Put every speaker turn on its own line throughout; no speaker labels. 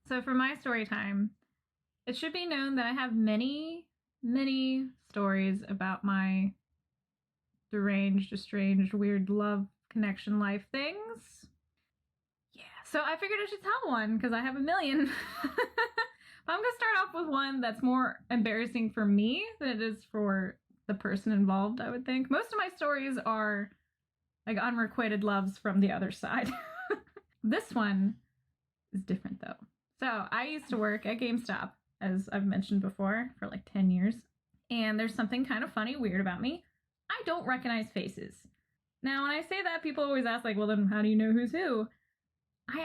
So for my story time, it should be known that I have many, many stories about my deranged, estranged, weird love connection life things. Yeah, so I figured I should tell one because I have a million. But I'm going to start off with one that's more embarrassing for me than it is for the person involved, I would think. Most of my stories are like unrequited loves from the other side. This one is different though. So I used to work at GameStop, as I've mentioned before, for like 10 years. And there's something kind of funny, weird about me. I don't recognize faces. Now, when I say that, people always ask, like, well, then how do you know who's who? I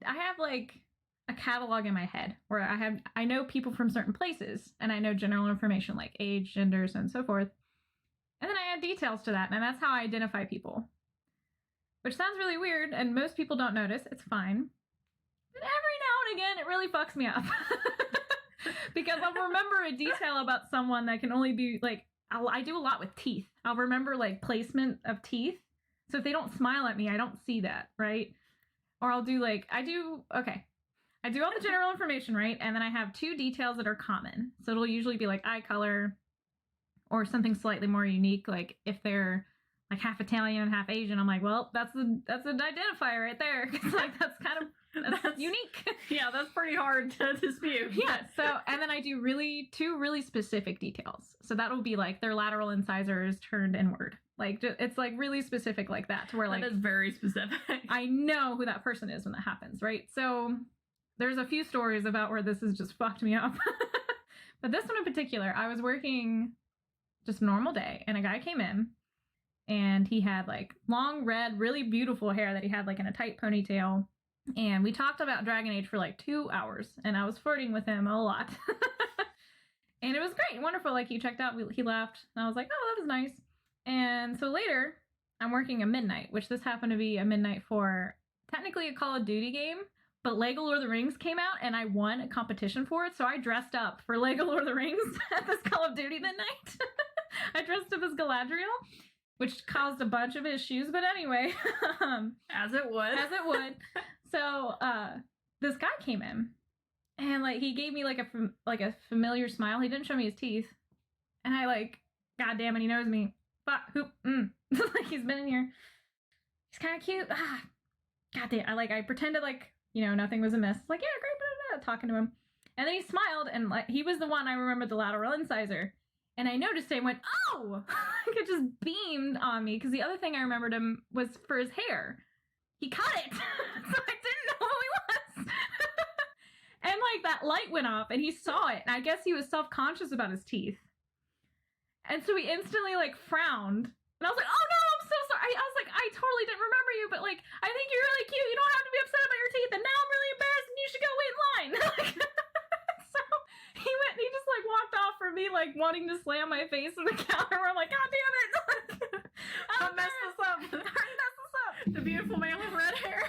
have like a catalog in my head where I know people from certain places, and I know general information like age, genders, and so forth. And then I add details to that, and that's how I identify people. Which sounds really weird, and most people don't notice. It's fine. But every now and again, it really fucks me up. Because I'll remember a detail about someone that can only be, like, I do a lot with teeth. I'll remember, like, placement of teeth. So if they don't smile at me, I don't see that, right? Or I'll do, like, I do all the general information, right? And then I have 2 details that are common. So it'll usually be, like, eye color or something slightly more unique. Like, if they're, like, half Italian and half Asian, I'm like, well, that's an identifier right there. It's like, that's unique.
Yeah, that's pretty hard to dispute.
Yeah, so, and then I do 2 really specific details. So that will be, like, their lateral incisors turned inward. Like, it's, like, really specific like that, to where, like...
That is very specific.
I know who that person is when that happens, right? So there's a few stories about where this has just fucked me up. But this one in particular, I was working just a normal day, and a guy came in, and he had, like, long, red, really beautiful hair that he had, like, in a tight ponytail. And we talked about Dragon Age for, like, 2 hours, and I was flirting with him a lot. And it was great, wonderful. Like, he checked out, he left, and I was like, oh, that was nice. And so later, I'm working a midnight, which this happened to be a midnight for technically a Call of Duty game, but Lego Lord of the Rings came out, and I won a competition for it, so I dressed up for Lego Lord of the Rings at this Call of Duty midnight. I dressed up as Galadriel, which caused a bunch of issues, but anyway.
As it would.
As it would. So, this guy came in, and, like, he gave me, like, a familiar smile. He didn't show me his teeth, and I, like, God damn it, he knows me. Like, he's been in here. He's kind of cute. God damn. I pretended like, nothing was amiss. Like, yeah, great, blah, blah, blah, talking to him. And then he smiled, and, like, he was the one I remembered the lateral incisor. And I noticed it and went, oh! Like, it just beamed on me, because the other thing I remembered him was for his hair. He cut it! So I didn't know who he was! And, like, that light went off, and he saw it, and I guess he was self-conscious about his teeth. And so he instantly, like, frowned. And I was like, oh no, I'm so sorry. I was like, I totally didn't remember you, but, like, I think you're really cute. You don't have to be upset about your teeth. And now I'm really embarrassed and you should go wait in line. So he just, like, walked off from me, like, wanting to slam my face on the counter where I'm like, God damn it.
I messed this up. I messed this up. The beautiful man with red hair.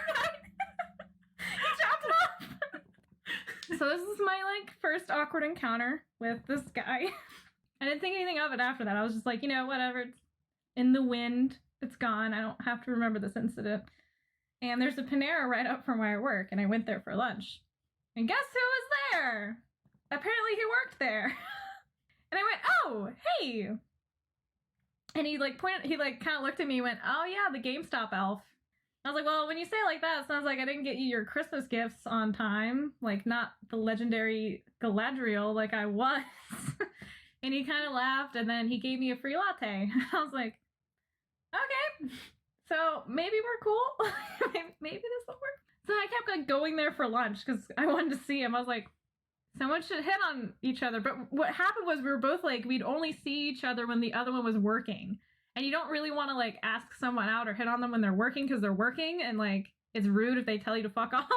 He chopped it off. So this is my, like, first awkward encounter with this guy. I didn't think anything of it after that. I was just like, whatever. It's in the wind. It's gone. I don't have to remember this incident. And there's a Panera right up from where I work, and I went there for lunch. And guess who was there? Apparently he worked there. And I went, oh, hey. And he, like, kind of looked at me and went, oh, yeah, the GameStop elf. I was like, well, when you say it like that, it sounds like I didn't get you your Christmas gifts on time. Like, not the legendary Galadriel like I was. And he kind of laughed, and then he gave me a free latte. I was like, okay, so maybe we're cool. Maybe this will work. So I kept, like, going there for lunch because I wanted to see him. I was like, someone should hit on each other. But what happened was we were both, like, we'd only see each other when the other one was working. And you don't really want to, like, ask someone out or hit on them when they're working because they're working. And, like, it's rude if they tell you to fuck off.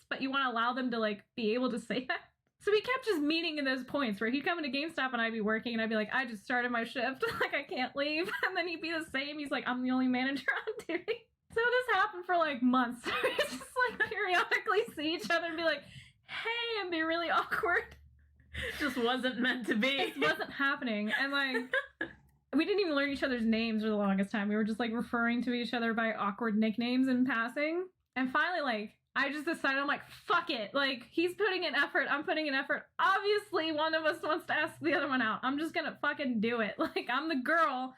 But you want to allow them to, like, be able to say that. So we kept just meeting in those points where he'd come into GameStop and I'd be working and I'd be like, I just started my shift. Like, I can't leave. And then he'd be the same. He's like, I'm the only manager on duty. So this happened for, like, months. We just, like, periodically see each other and be like, hey, and be really awkward.
Just wasn't meant to be.
It wasn't happening. And, like, we didn't even learn each other's names for the longest time. We were just, like, referring to each other by awkward nicknames in passing. And finally, like, I just decided, I'm like, fuck it. Like, he's putting in effort, I'm putting in effort. Obviously, one of us wants to ask the other one out. I'm just gonna fucking do it. Like, I'm the girl.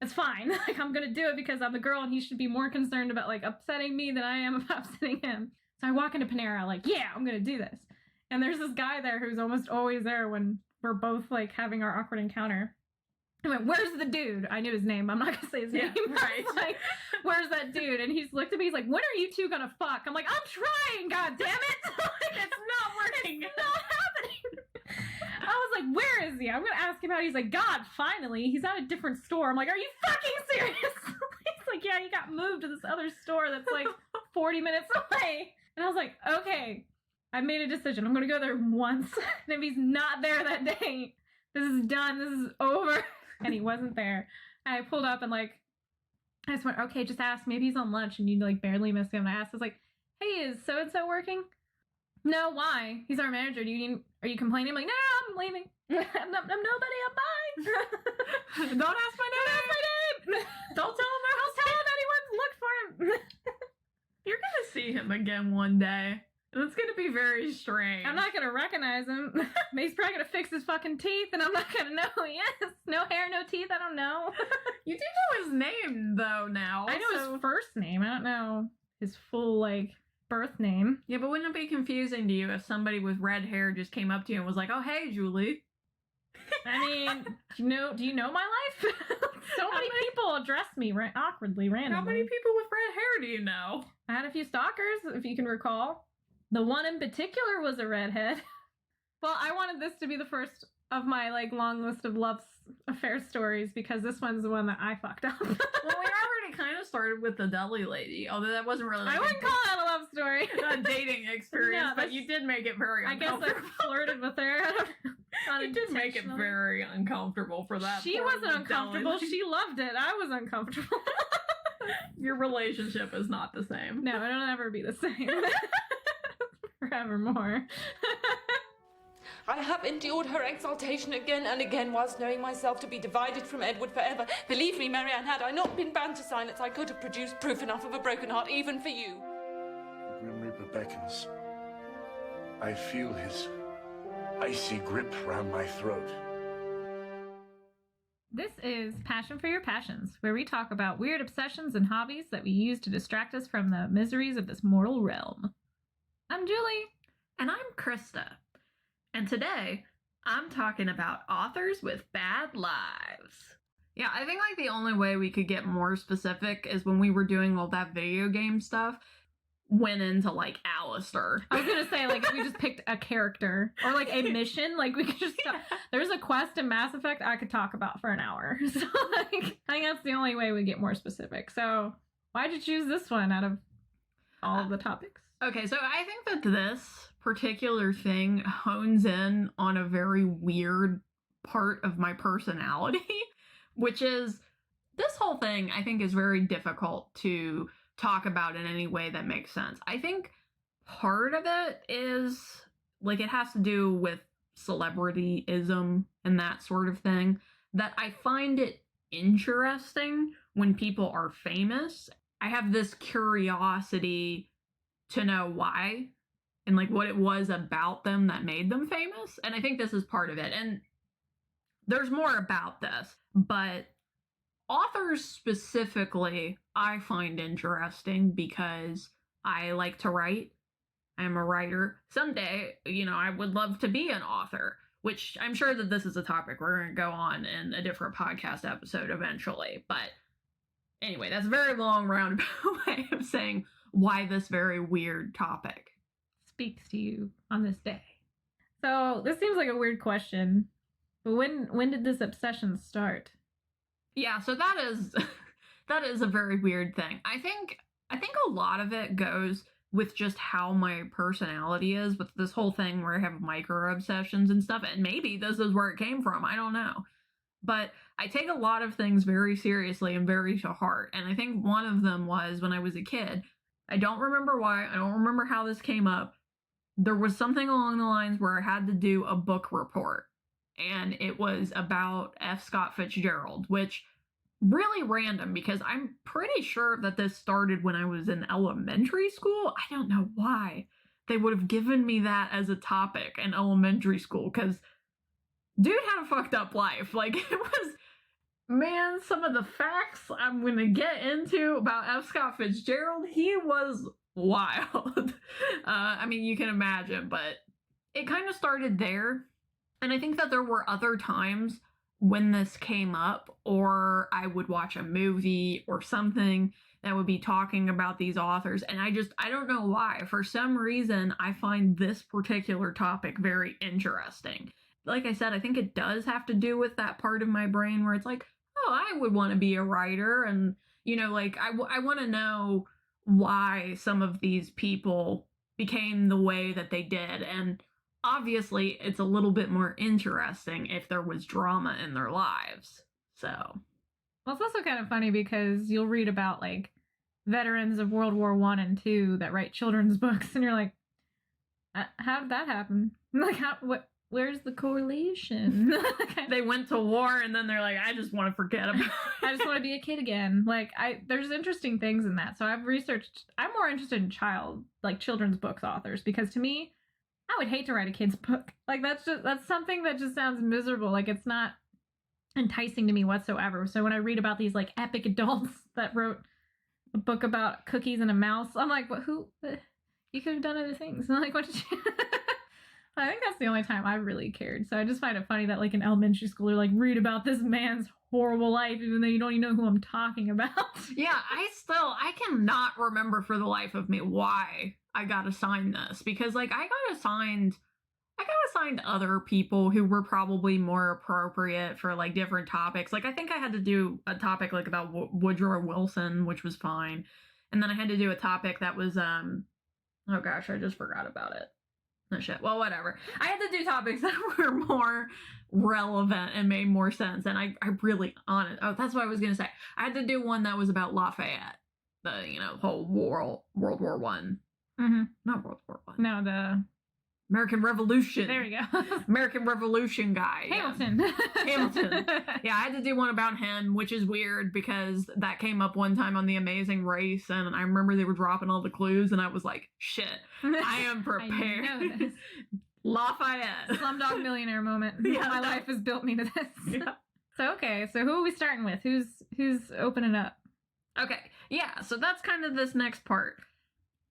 It's fine. Like, I'm gonna do it because I'm the girl, and he should be more concerned about, like, upsetting me than I am about upsetting him. So I walk into Panera, like, yeah, I'm gonna do this. And there's this guy there who's almost always there when we're both, like, having our awkward encounter. I went, where's the dude? I knew his name. I'm not going to say his name.
Right.
Like, where's that dude? And he's looked at me. He's like, when are you two going to fuck? I'm like, I'm trying, God damn it. Like, it's not working. It's not happening. I was like, where is he? I'm going to ask him out. He's like, God, finally. He's at a different store. I'm like, are you fucking serious? He's like, yeah, he got moved to this other store that's like 40 minutes away. And I was like, okay, I made a decision. I'm going to go there once. And if he's not there that day, this is done. This is over. And he wasn't there. And I pulled up and, like, I just went, okay, just ask. Maybe he's on lunch and you, like, barely miss him. And I asked, I was like, hey, is so-and-so working? No, why? He's our manager. Are you complaining? I'm like, no, I'm leaving. I'm nobody. I'm bye.
Don't ask my name.
Don't ask my name.
Don't tell him
Don't tell him anyone's looked for him.
You're gonna see him again one day. And it's gonna be very strange.
I'm not gonna recognize him. He's probably gonna fix his fucking teeth, and I'm not gonna know who he is. No hair, no teeth. I don't know.
You do know his name though now.
I know his first name. I don't know his full, like, birth name.
Yeah, but wouldn't it be confusing to you if somebody with red hair just came up to you and was like, "Oh, hey, Julie"?
I mean, do you know my life? So many people address me awkwardly, randomly.
How many people with red hair do you know?
I had a few stalkers, if you can recall. The one in particular was a redhead. Well, I wanted this to be the first of my, like, long list of love affair stories because this one's the one that I fucked up.
Well, we already kind of started with the deli lady, although that wasn't really like
I wouldn't call that a love story.
a dating experience,
No,
but you did make it very
I guess
uncomfortable.
I flirted with her.
You did make it
Unintentionally.
very uncomfortable for that.
She
poor
wasn't
deli
uncomfortable.
lady.
She loved it. I was uncomfortable.
Your relationship is not the same.
No, it'll never be the same. Forevermore.
I have endured her exaltation again and again whilst knowing myself to be divided from Edward forever. Believe me, Marianne, had I not been bound to silence, I could have produced proof enough of a broken heart even for you.
The Grim Reaper beckons. I feel his icy grip round my throat.
This is Passion for Your Passions, where we talk about weird obsessions and hobbies that we use to distract us from the miseries of this mortal realm. I'm Julie.
And I'm Krista. And today, I'm talking about authors with bad lives. Yeah, I think, like, the only way we could get more specific is when we were doing all that video game stuff, went into, like, Alistair.
I was gonna say, like, if we just picked a character or, like, a mission, like, we could just there's a quest in Mass Effect I could talk about for an hour. So, like, I think that's the only way we get more specific. So why'd you choose this one out of all of the topics?
Okay, so I think that this particular thing hones in on a very weird part of my personality, which is this whole thing I think is very difficult to talk about in any way that makes sense. I think part of it is, like, it has to do with celebrityism and that sort of thing, that I find it interesting when people are famous. I have this curiosity to know why and, like, what it was about them that made them famous. And I think this is part of it. And there's more about this, but authors specifically, I find interesting because I like to write. I'm a writer. Someday, I would love to be an author, which I'm sure that this is a topic we're going to go on in a different podcast episode eventually. But anyway, that's a very long roundabout way of saying why this very weird topic
Speaks to you on this day. So this seems like a weird question, but when did this obsession start?
Yeah, so that is a very weird thing. I think a lot of it goes with just how my personality is with this whole thing where I have micro obsessions and stuff, and maybe this is where it came from. I don't know. But I take a lot of things very seriously and very to heart, and I think one of them was when I was a kid. I don't remember why. I don't remember how this came up. There was something along the lines where I had to do a book report, and it was about F. Scott Fitzgerald, which really random because I'm pretty sure that this started when I was in elementary school. I don't know why they would have given me that as a topic in elementary school, because dude had a fucked up life. Like, it was, man, some of the facts I'm gonna get into about F. Scott Fitzgerald, he was wild. I mean, you can imagine, but it kind of started there. And I think that there were other times when this came up, or I would watch a movie or something that would be talking about these authors, and I don't know why. For some reason, I find this particular topic very interesting. Like I said, I think it does have to do with that part of my brain where it's like, oh, I would want to be a writer, and, you know, like, I want to know why some of these people became the way that they did, and obviously, it's a little bit more interesting if there was drama in their lives. So,
well, it's also kind of funny because you'll read about like veterans of World War I and II that write children's books, and you're like, how did that happen? Like, where's the correlation?
they went to war and then they're like, I just want to forget about it.
I just want to be a kid again. Like, there's interesting things in that. So I'm more interested in children's books authors, because to me, I would hate to write a kid's book. Like, that's something that just sounds miserable. Like, it's not enticing to me whatsoever. So when I read about these like epic adults that wrote a book about cookies and a mouse, I'm like, what? You could have done other things. I'm like, what did you? I think that's the only time I really cared. So I just find it funny that like in elementary school, you're like, read about this man's horrible life, even though you don't even know who I'm talking about.
Yeah, I cannot remember for the life of me why I got assigned this, because like I got assigned other people who were probably more appropriate for like different topics. Like I think I had to do a topic like about Woodrow Wilson, which was fine. And then I had to do a topic that was oh gosh, I just forgot about it. No shit. Well, whatever. I had to do topics that were more relevant and made more sense. And I really that's what I was gonna say. I had to do one that was about Lafayette, the whole World War One.
Mm-hmm.
Not World War One.
No, the
American Revolution.
There we go.
American Revolution guy.
Hamilton.
Yeah. Hamilton. Yeah, I had to do one about him, which is weird because that came up one time on The Amazing Race, and I remember they were dropping all the clues, and I was like, shit, I am prepared.
I know this.
Lafayette.
Slumdog Millionaire moment.
Yeah,
My life has built me to this.
Yeah.
So, okay, so who are we starting with? Who's opening up?
Okay, yeah, so that's kind of this next part.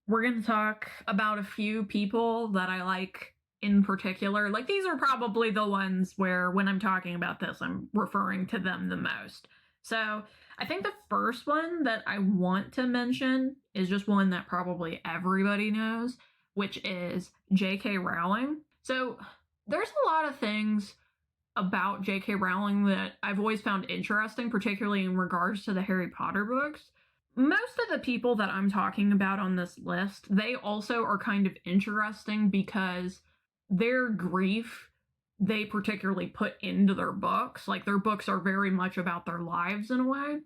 We're going to talk about a few people that I like in particular. Like, these are probably the ones where when I'm talking about this, I'm referring to them the most. So, I think the first one that I want to mention is just one that probably everybody knows, which is J.K. Rowling. So, there's a lot of things about J.K. Rowling that I've always found interesting, particularly in regards to the Harry Potter books. Most of the people that I'm talking about on this list, they also are kind of interesting because their grief they particularly put into their books. Like, their books are very much about their lives in a way.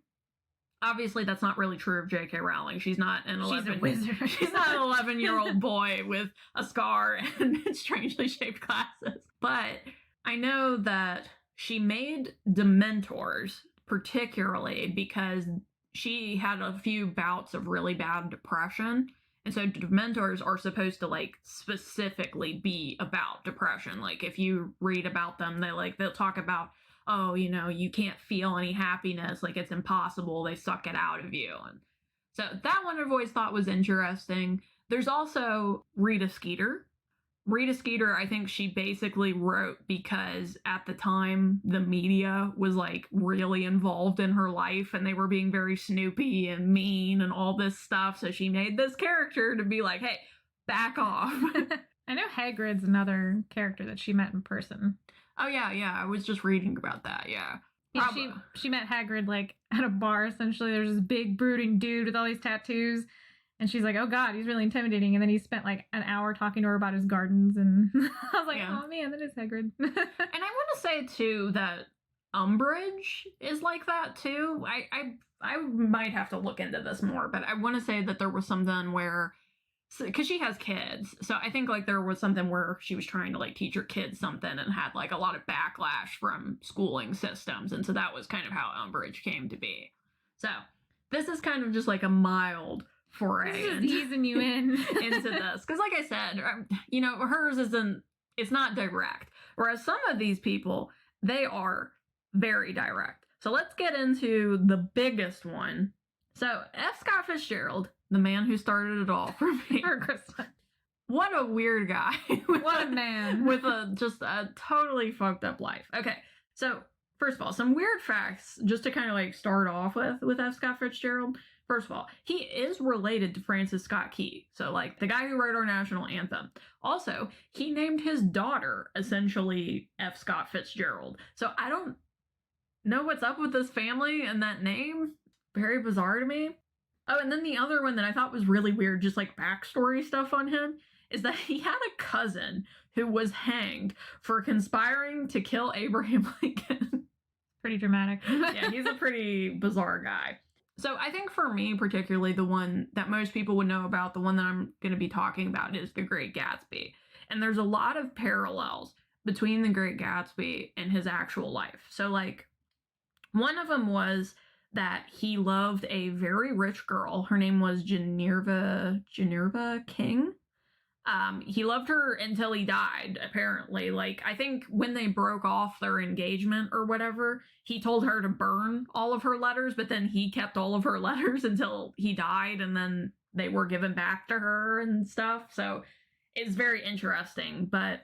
Obviously, that's not really true of J.K. Rowling. She's not an 11.
She's a wizard.
She's not an 11-year-old boy with a scar and strangely shaped glasses. But I know that she made Dementors particularly because she had a few bouts of really bad depression. And so Dementors are supposed to, like, specifically be about depression. Like, if you read about them, they'll talk about, oh, you can't feel any happiness. Like, it's impossible. They suck it out of you. And so that one I've always thought was interesting. There's also Rita Skeeter. Rita Skeeter, I think she basically wrote because at the time the media was like really involved in her life and they were being very snoopy and mean and all this stuff. So she made this character to be like, hey, back off.
I know Hagrid's another character that she met in person.
Oh, yeah. I was just reading about that, yeah.
Yeah, she met Hagrid, like, at a bar, essentially. There's this big, brooding dude with all these tattoos. And she's like, oh, God, he's really intimidating. And then he spent, like, an hour talking to her about his gardens. And I was like, yeah. Oh, man, that is Hagrid.
And I want to say, too, that Umbridge is like that, too. I might have to look into this more. But I want to say that there was something where because she has kids. So I think like there was something where she was trying to like teach her kids something and had like a lot of backlash from schooling systems. And so that was kind of how Umbridge came to be. So this is kind of just like a mild foray
This is easing you in.
into this. Because like I said, you know, hers isn't, it's not direct. Whereas some of these people, they are very direct. So let's get into the biggest one. So F. Scott Fitzgerald, the man who started it all for me.
For Krista.
What a weird guy.
What a man.
With just a totally fucked up life. Okay, so first of all, some weird facts just to kind of like start off with F. Scott Fitzgerald. First of all, he is related to Francis Scott Key. So like the guy who wrote our national anthem. Also, he named his daughter essentially F. Scott Fitzgerald. So I don't know what's up with this family and that name. Very bizarre to me. Oh, and then the other one that I thought was really weird, just like backstory stuff on him, is that he had a cousin who was hanged for conspiring to kill Abraham Lincoln.
Pretty dramatic.
Yeah, he's a pretty bizarre guy. So I think for me, particularly the one that most people would know about, the one that I'm going to be talking about is The Great Gatsby. And there's a lot of parallels between The Great Gatsby and his actual life. So like, one of them was that he loved a very rich girl. Her name was Geneva King. He loved her until he died, apparently. Like, I think when they broke off their engagement or whatever, he told her to burn all of her letters, but then he kept all of her letters until he died, and then they were given back to her and stuff. So it's very interesting, but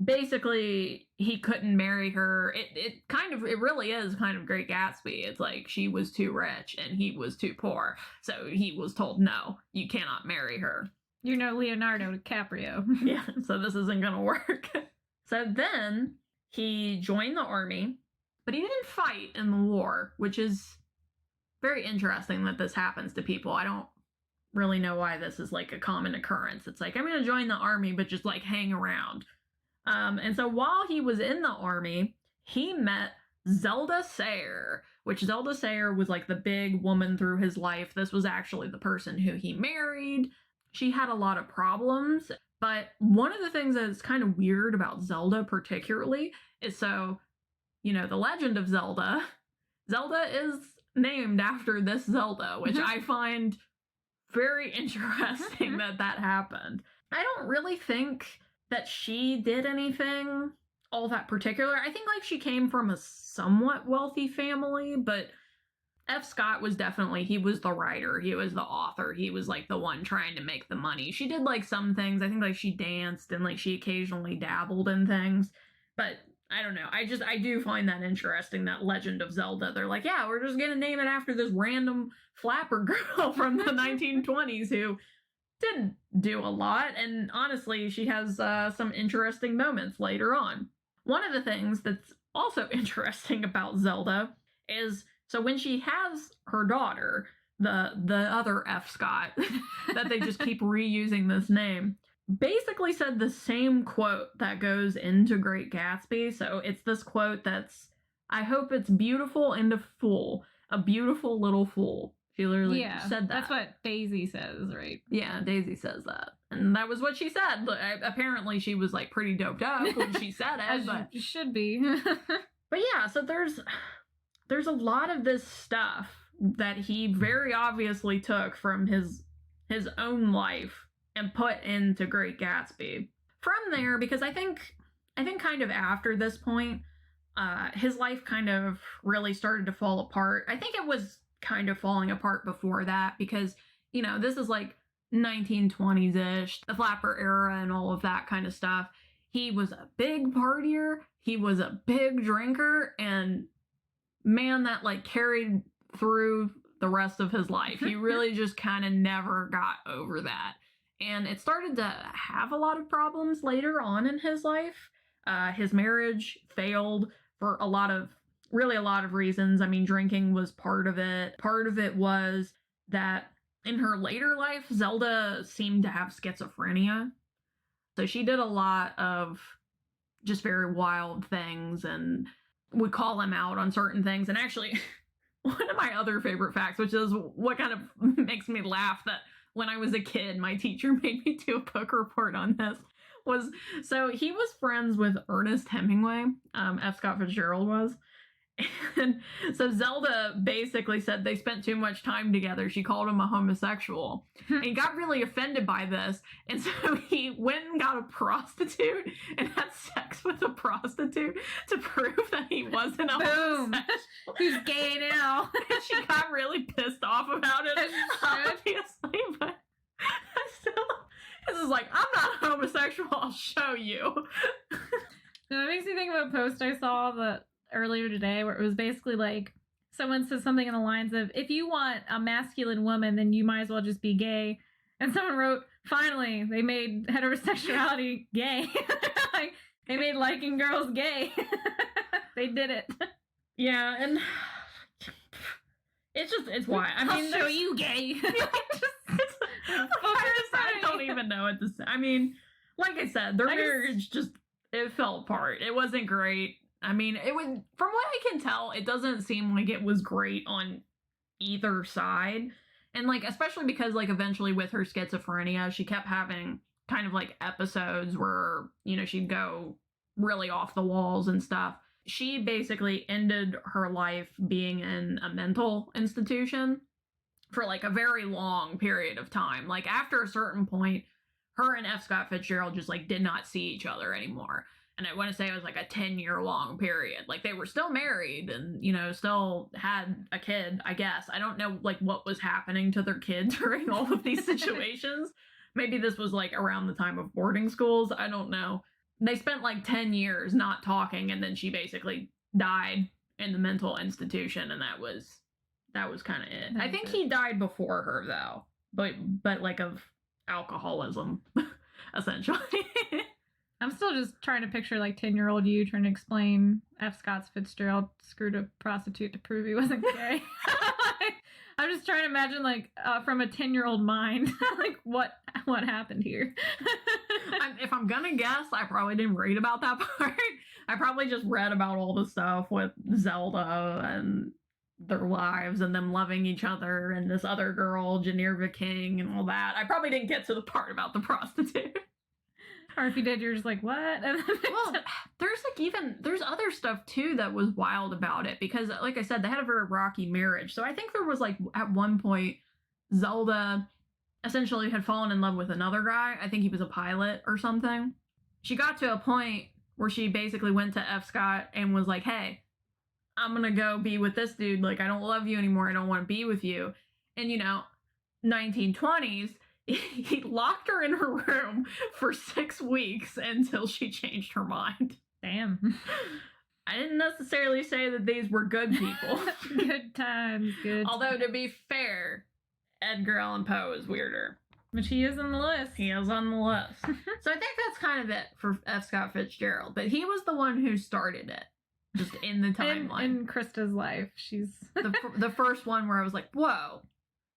basically he couldn't marry her. It really is kind of Great Gatsby. It's like she was too rich and he was too poor. So he was told, no, you cannot marry her.
You're no Leonardo DiCaprio.
Yeah, so this isn't gonna work. So then he joined the army, but he didn't fight in the war, which is very interesting that this happens to people. I don't really know why this is like a common occurrence. It's like, I'm gonna join the army, but just like hang around. And so while he was in the army, he met Zelda Sayre, which Zelda Sayre was like the big woman through his life. This was actually the person who he married. She had a lot of problems, but one of the things that's kind of weird about Zelda particularly is, so, you know, the legend of Zelda is named after this Zelda, which I find very interesting that happened. I don't really think that she did anything all that particular. I think like she came from a somewhat wealthy family, but F. Scott was definitely, he was the writer, he was the author, he was like the one trying to make the money. She did like some things, I think like she danced and like she occasionally dabbled in things, but I don't know. I do find that interesting, that legend of Zelda. They're like, yeah, we're just gonna name it after this random flapper girl from the 1920s who didn't do a lot, and honestly, she has some interesting moments later on. One of the things that's also interesting about Zelda is, so when she has her daughter, the other F. Scott, that they just keep reusing this name, basically said the same quote that goes into Great Gatsby. So it's this quote that's, I hope it's beautiful and a fool, a beautiful little fool. She literally said that.
That's what Daisy says, right?
Yeah, Daisy says that. And that was what she said. Apparently she was like pretty doped up when she said it.
As
but
you should be.
But yeah, so there's a lot of this stuff that he very obviously took from his own life and put into Great Gatsby. From there, because I think kind of after this point, his life kind of really started to fall apart. I think it was kind of falling apart before that, because, you know, this is like 1920s-ish, the flapper era and all of that kind of stuff. He was a big partier, he was a big drinker, and man, that like carried through the rest of his life. He really just kind of never got over that. And it started to have a lot of problems later on in his life. His marriage failed for a lot of reasons. I mean, drinking was part of it. Part of it was that in her later life, Zelda seemed to have schizophrenia. So she did a lot of just very wild things and would call him out on certain things. And actually, one of my other favorite facts, which is what kind of makes me laugh, that when I was a kid, my teacher made me do a book report on this. So he was friends with Ernest Hemingway, F. Scott Fitzgerald was. And so Zelda basically said they spent too much time together. She called him a homosexual. And he got really offended by this. And so he went and got a prostitute and had sex with a prostitute to prove that he wasn't a homosexual.
Who's gay now?
And she got really pissed off about it, obviously. But I still, this is like, I'm not a homosexual, I'll show you.
That makes me think of a post I saw earlier today where it was basically like someone says something in the lines of, if you want a masculine woman, then you might as well just be gay. And someone wrote, finally, they made heterosexuality gay. Like, they made liking girls gay. They did it.
Yeah, and it's why. I mean,
I'll show you gay.
I don't even know what to say. I mean, like I said, their marriage just, it fell apart. It wasn't great. I mean, it would, from what I can tell, it doesn't seem like it was great on either side. And, like, especially because, like, eventually with her schizophrenia, she kept having kind of, like, episodes where, you know, she'd go really off the walls and stuff. She basically ended her life being in a mental institution for, like, a very long period of time. Like, after a certain point, her and F. Scott Fitzgerald just, like, did not see each other anymore. And I want to say it was like a 10-year long period. Like, they were still married and, you know, still had a kid, I guess. I don't know, like, what was happening to their kid during all of these situations. Maybe this was, like, around the time of boarding schools. I don't know. They spent, like, 10 years not talking, and then she basically died in the mental institution, and that was kind of it. I think he died before her, though. But like, of alcoholism, essentially.
I'm still just trying to picture, like, 10-year-old you trying to explain F. Scott Fitzgerald screwed a prostitute to prove he wasn't gay. I'm just trying to imagine, like, from a 10-year-old mind, like, what happened here.
If I'm gonna guess, I probably didn't read about that part. I probably just read about all the stuff with Zelda and their lives and them loving each other and this other girl, Geneva King, and all that. I probably didn't get to the part about the prostitute.
Or if you did, you're just like, what?
Well, there's other stuff too that was wild about it because, like I said, they had a very rocky marriage. So I think there was, like, at one point, Zelda essentially had fallen in love with another guy. I think he was a pilot or something. She got to a point where she basically went to F. Scott and was like, hey, I'm gonna go be with this dude. Like, I don't love you anymore. I don't want to be with you. And, you know, 1920s, he locked her in her room for 6 weeks until she changed her mind.
Damn.
I didn't necessarily say that these were good people.
Good times, good.
Although, to be fair, Edgar Allan Poe is weirder.
But he is on the list.
He is on the list. So I think that's kind of it for F. Scott Fitzgerald. But he was the one who started it. Just in the timeline.
In Krista's life, she's...
the first one where I was like, whoa.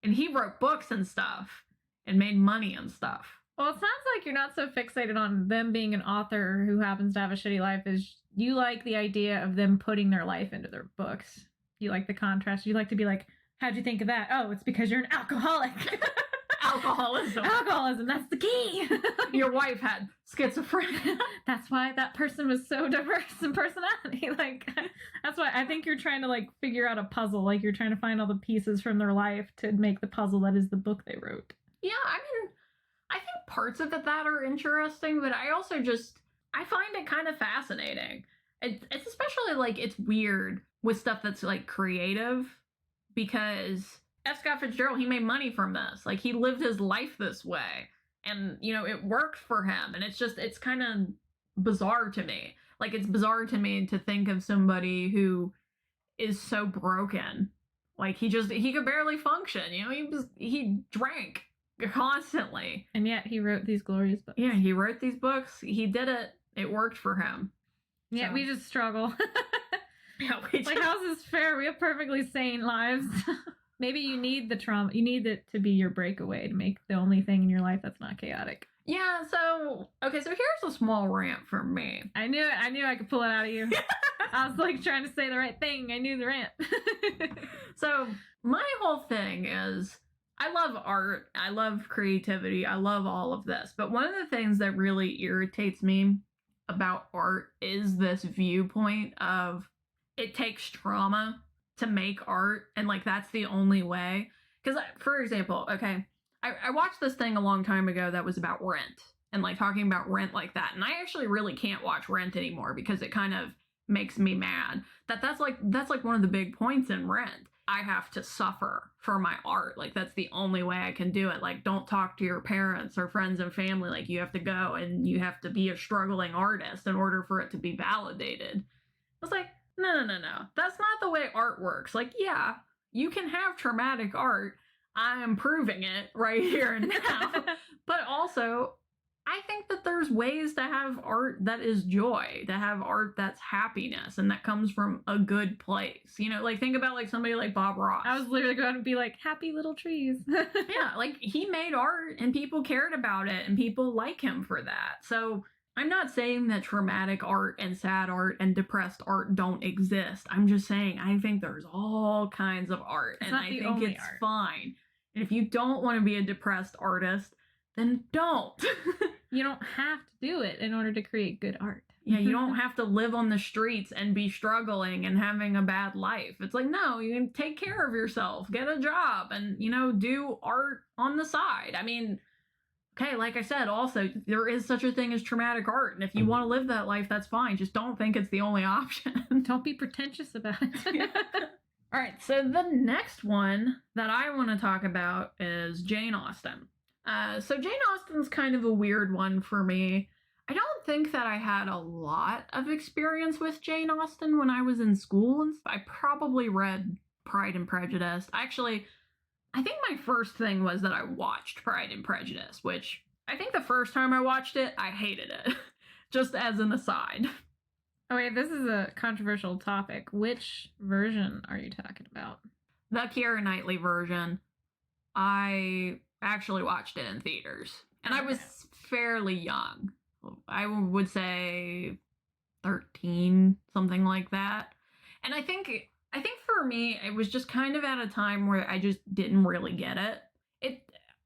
And he wrote books and stuff. And made money and stuff.
Well, it sounds like you're not so fixated on them being an author who happens to have a shitty life as you like the idea of them putting their life into their books. You like the contrast. You like to be like, how'd you think of that? Oh, it's because you're an alcoholic. Alcoholism, that's the key.
Your wife had schizophrenia.
That's why that person was so diverse in personality. Like, that's why I think you're trying to, like, figure out a puzzle. Like, you're trying to find all the pieces from their life to make the puzzle that is the book they wrote.
Yeah, I mean, I think parts of it that are interesting, but I also I find it kind of fascinating. It's especially, like, it's weird with stuff that's, like, creative, because F. Scott Fitzgerald, he made money from this. Like, he lived his life this way, and, you know, it worked for him, and it's kind of bizarre to me. Like, it's bizarre to me to think of somebody who is so broken. Like, he could barely function, you know, he drank constantly.
And yet he wrote these glorious books.
Yeah, he wrote these books. He did it. It worked for him.
Yeah, so. We just struggle.
Yeah,
like, how's this fair? We have perfectly sane lives. Maybe you need the trauma. You need it to be your breakaway to make the only thing in your life that's not chaotic.
Yeah, so here's a small rant from me.
I knew I could pull it out of you. I was, like, trying to say the right thing. I knew the rant.
So my whole thing is, I love art. I love creativity. I love all of this. But one of the things that really irritates me about art is this viewpoint of it takes trauma to make art, and like that's the only way. Because, for example, okay, I watched this thing a long time ago that was about rent and like talking about rent like that. And I actually really can't watch Rent anymore because it kind of makes me mad. That's like one of the big points in Rent. I have to suffer for my art. Like that's the only way I can do it. Like don't talk to your parents or friends and family. Like you have to go and you have to be a struggling artist in order for it to be validated. I was like, no. That's not the way art works. Like, yeah, you can have traumatic art. I am proving it right here and now. But also, I think that there's ways to have art that is joy, to have art that's happiness, and that comes from a good place. You know, like think about like somebody like Bob Ross.
I was literally going to be like, happy little trees.
Yeah, like he made art and people cared about it and people like him for that. So I'm not saying that traumatic art and sad art and depressed art don't exist. I'm just saying I think there's all kinds of art, and I think it's fine. And if you don't want to be a depressed artist, then don't.
You don't have to do it in order to create good art.
Yeah, you don't have to live on the streets and be struggling and having a bad life. It's like, no, you can take care of yourself, get a job, and, you know, do art on the side. I mean, okay, like I said, also, there is such a thing as traumatic art. And if you want to live that life, that's fine. Just don't think it's the only option.
Don't be pretentious about it.
All right, so the next one that I want to talk about is Jane Austen. So Jane Austen's kind of a weird one for me. I don't think that I had a lot of experience with Jane Austen when I was in school. And I probably read Pride and Prejudice. Actually, I think my first thing was that I watched Pride and Prejudice, which I think the first time I watched it, I hated it. Just as an aside.
Oh wait, this is a controversial topic. Which version are you talking about?
The Keira Knightley version. I actually watched it in theaters. And I was fairly young. I would say 13, something like that. And I think for me, it was just kind of at a time where I just didn't really get it.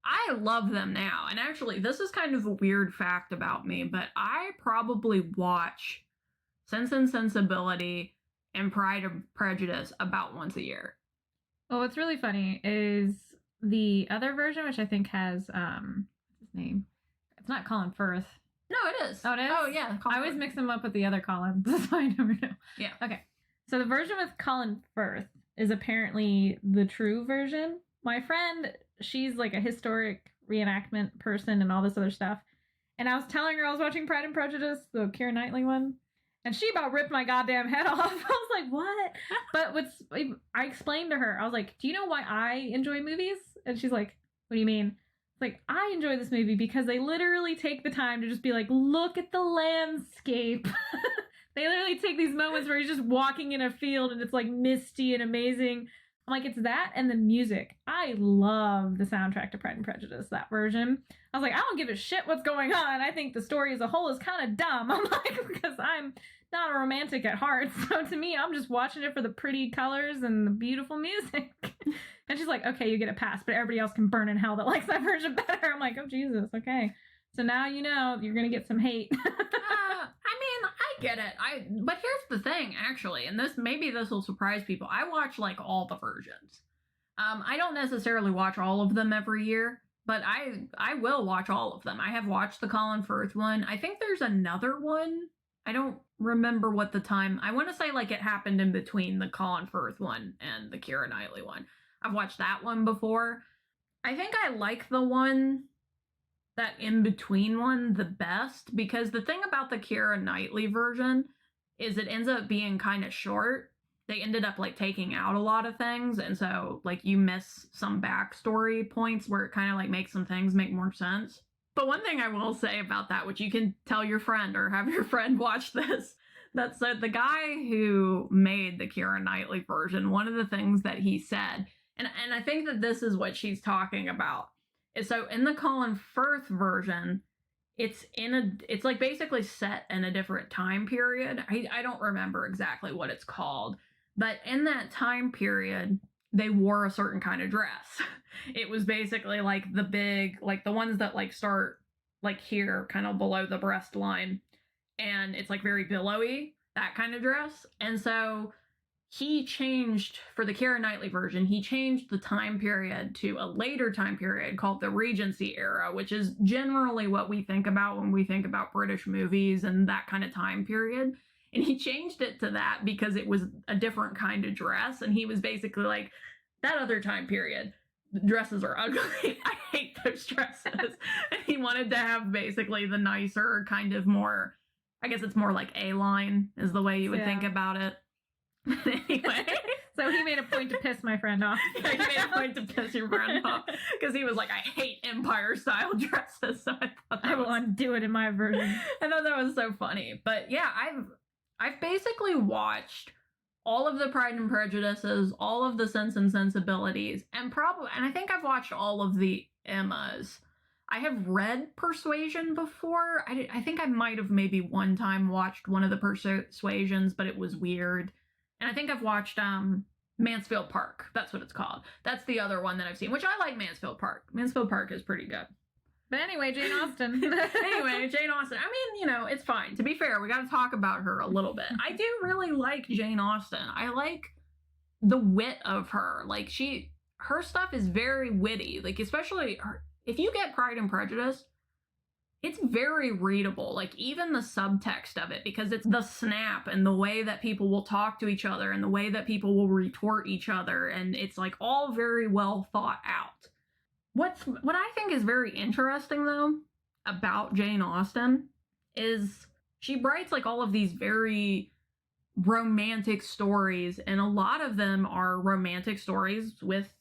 I love them now. And actually, this is kind of a weird fact about me, but I probably watch Sense and Sensibility and Pride and Prejudice about once a year.
Well, what's really funny is the other version, which I think has, what's his name? It's not Colin Firth.
No, it is.
Oh, it is?
Oh, yeah.
I always mix them up with the other Colin. That's why I never know.
Yeah.
Okay. So the version with Colin Firth is apparently the true version. My friend, she's like a historic reenactment person and all this other stuff. And I was telling her I was watching Pride and Prejudice, the Keira Knightley one. And she about ripped my goddamn head off. I was like, what? But I explained to her, I was like, do you know why I enjoy movies? And she's like, what do you mean? It's like, I enjoy this movie because they literally take the time to just be like, look at the landscape. They literally take these moments where he's just walking in a field and it's like misty and amazing. I'm like, it's that and the music. I love the soundtrack to Pride and Prejudice, that version. I was like, I don't give a shit what's going on. I think the story as a whole is kind of dumb. I'm like, because I'm not a romantic at heart. So to me, I'm just watching it for the pretty colors and the beautiful music. And she's like, okay, you get a pass, but everybody else can burn in hell that likes that version better. I'm like, oh, Jesus, okay. So now you know you're going to get some hate.
I mean, I get it. But here's the thing, actually, and maybe this will surprise people. I watch like all the versions. I don't necessarily watch all of them every year, but I will watch all of them. I have watched the Colin Firth one. I think there's another one. I don't remember what the time. I want to say like it happened in between the Colin Firth one and the Keira Knightley one. I've watched that one before. I think I like the one, that in-between one, the best, because the thing about the Keira Knightley version is it ends up being kind of short. They ended up like taking out a lot of things, and so like you miss some backstory points where it kind of like makes some things make more sense. But one thing I will say about that, which you can tell your friend or have your friend watch this, that said the guy who made the Keira Knightley version, one of the things that he said, and I think that this is what she's talking about, is so in the Colin Firth version, it's like basically set in a different time period. I don't remember exactly what it's called, but in that time period, they wore a certain kind of dress. It was basically like the big, like the ones that like start like here, kind of below the breast line, and it's like very billowy, that kind of dress. And so he changed, for the Keira Knightley version, he changed the time period to a later time period called the Regency era, which is generally what we think about when we think about British movies and that kind of time period. And he changed it to that because it was a different kind of dress. And he was basically like, that other time period, dresses are ugly. I hate those dresses. And he wanted to have basically the nicer, kind of more, I guess it's more like A-line is the way you would think about it. Anyway.
So he made a point to piss my friend off.
Yeah, he made a point to piss your friend off. Because he was like, I hate Empire-style dresses. So I
will undo it in my version.
I thought that was so funny. But yeah, I've basically watched all of the Pride and Prejudices, all of the Sense and Sensibilities, and I think I've watched all of the Emmas. I have read Persuasion before. I think I might have maybe one time watched one of the Persuasions, but it was weird. And I think I've watched Mansfield Park. That's what it's called. That's the other one that I've seen, which I like Mansfield Park. Mansfield Park is pretty good.
But anyway, Jane Austen.
Anyway, Jane Austen. I mean, you know, it's fine. To be fair, we got to talk about her a little bit. I do really like Jane Austen. I like the wit of her. Like, her stuff is very witty. Like, especially if you get Pride and Prejudice, it's very readable. Like, even the subtext of it, because it's the snap and the way that people will talk to each other and the way that people will retort each other. And it's like all very well thought out. What I think is very interesting, though, about Jane Austen is she writes like all of these very romantic stories, and a lot of them are romantic stories with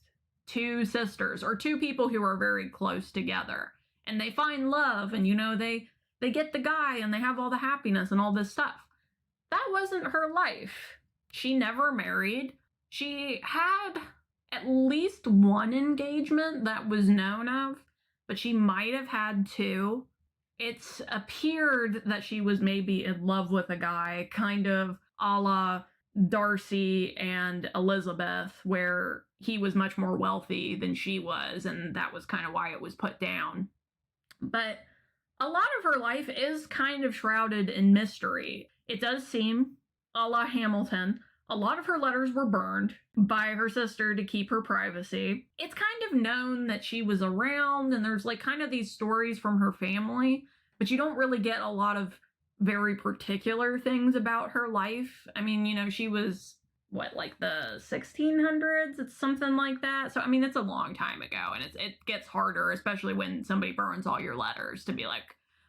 two sisters or two people who are very close together, and they find love, and you know, they get the guy and they have all the happiness and all this stuff. That wasn't her life. She never married. She had at least one engagement that was known of, but she might have had two. It's appeared that she was maybe in love with a guy, kind of a la Darcy and Elizabeth, where he was much more wealthy than she was, and that was kind of why it was put down. But a lot of her life is kind of shrouded in mystery. It does seem, a la Hamilton, a lot of her letters were burned by her sister to keep her privacy. It's kind of known that she was around, and there's like kind of these stories from her family, but you don't really get a lot of very particular things about her life. I mean, you know, she was, what, like the 1600s? It's something like that. So, I mean, it's a long time ago, and it gets harder, especially when somebody burns all your letters, to be like,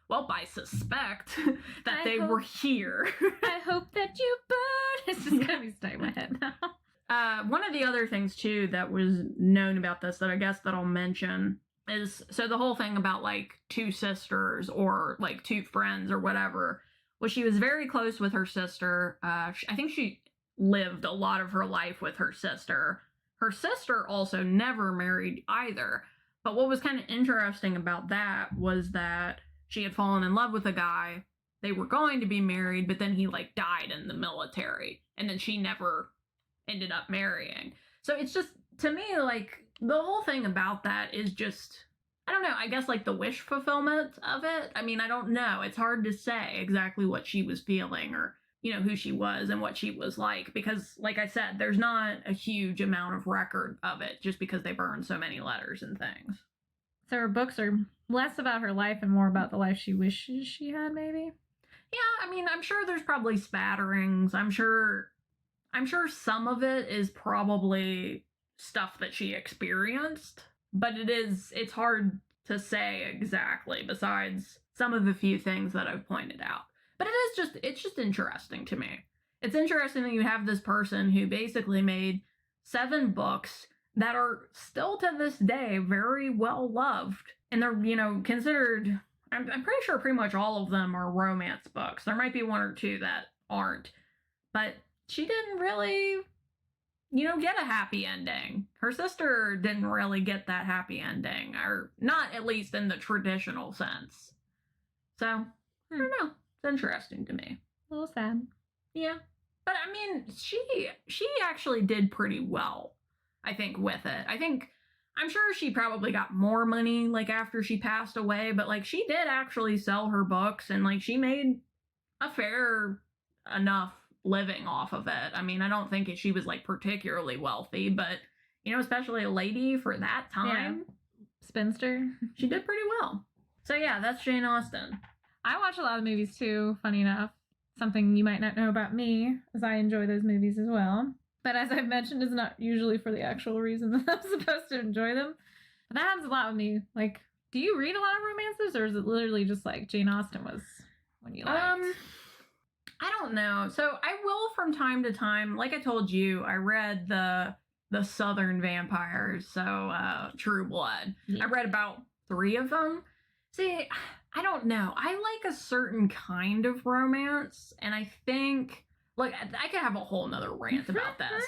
well, I suspect that they were here.
I hope that you burn. It's just gonna be stuck in my head now.
One of the other things, too, that was known about this that I guess that I'll mention is, so the whole thing about, like, two sisters or, like, two friends or whatever, was she was very close with her sister. I think she lived a lot of her life with her sister. Her sister also never married either. But what was kind of interesting about that was that she had fallen in love with a guy. They were going to be married, but then he, like, died in the military. And then she never ended up marrying. So it's just, to me, like, the whole thing about that is just, I don't know, I guess, like, the wish fulfillment of it. I mean, I don't know. It's hard to say exactly what she was feeling or, you know, who she was and what she was like. Because, like I said, there's not a huge amount of record of it just because they burned so many letters and things.
So her books are less about her life and more about the life she wishes she had, maybe?
Yeah, I mean, I'm sure there's probably spatterings. I'm sure some of it is probably stuff that she experienced, but it's hard to say exactly, besides some of the few things that I've pointed out. But it's just interesting to me. It's interesting that you have this person who basically made 7 books that are still to this day very well loved. And they're, you know, considered, I'm pretty sure pretty much all of them are romance books. There might be one or two that aren't. But she didn't really, you know, get a happy ending. Her sister didn't really get that happy ending. Or not, at least in the traditional sense. So, I don't know. It's interesting to me.
A little sad.
Yeah. But, I mean, she actually did pretty well. I think, with it. I'm sure she probably got more money, like, after she passed away, but, like, she did actually sell her books, and, like, she made a fair enough living off of it. I mean, I don't think she was, like, particularly wealthy, but, you know, especially a lady for that time.
Yeah. Spinster.
She did pretty well. So, yeah, that's Jane Austen.
I watch a lot of movies, too, funny enough. Something you might not know about me, as I enjoy those movies as well. But as I've mentioned, is not usually for the actual reason that I'm supposed to enjoy them. But that happens a lot with me. Like, do you read a lot of romances, or is it literally just like Jane Austen was when you liked?
I don't know. So I will from time to time. Like I told you, I read the Southern Vampires, so True Blood.
Yeah.
I read about 3 of them. See, I don't know. I like a certain kind of romance, and I think, like, I could have a whole nother rant about this.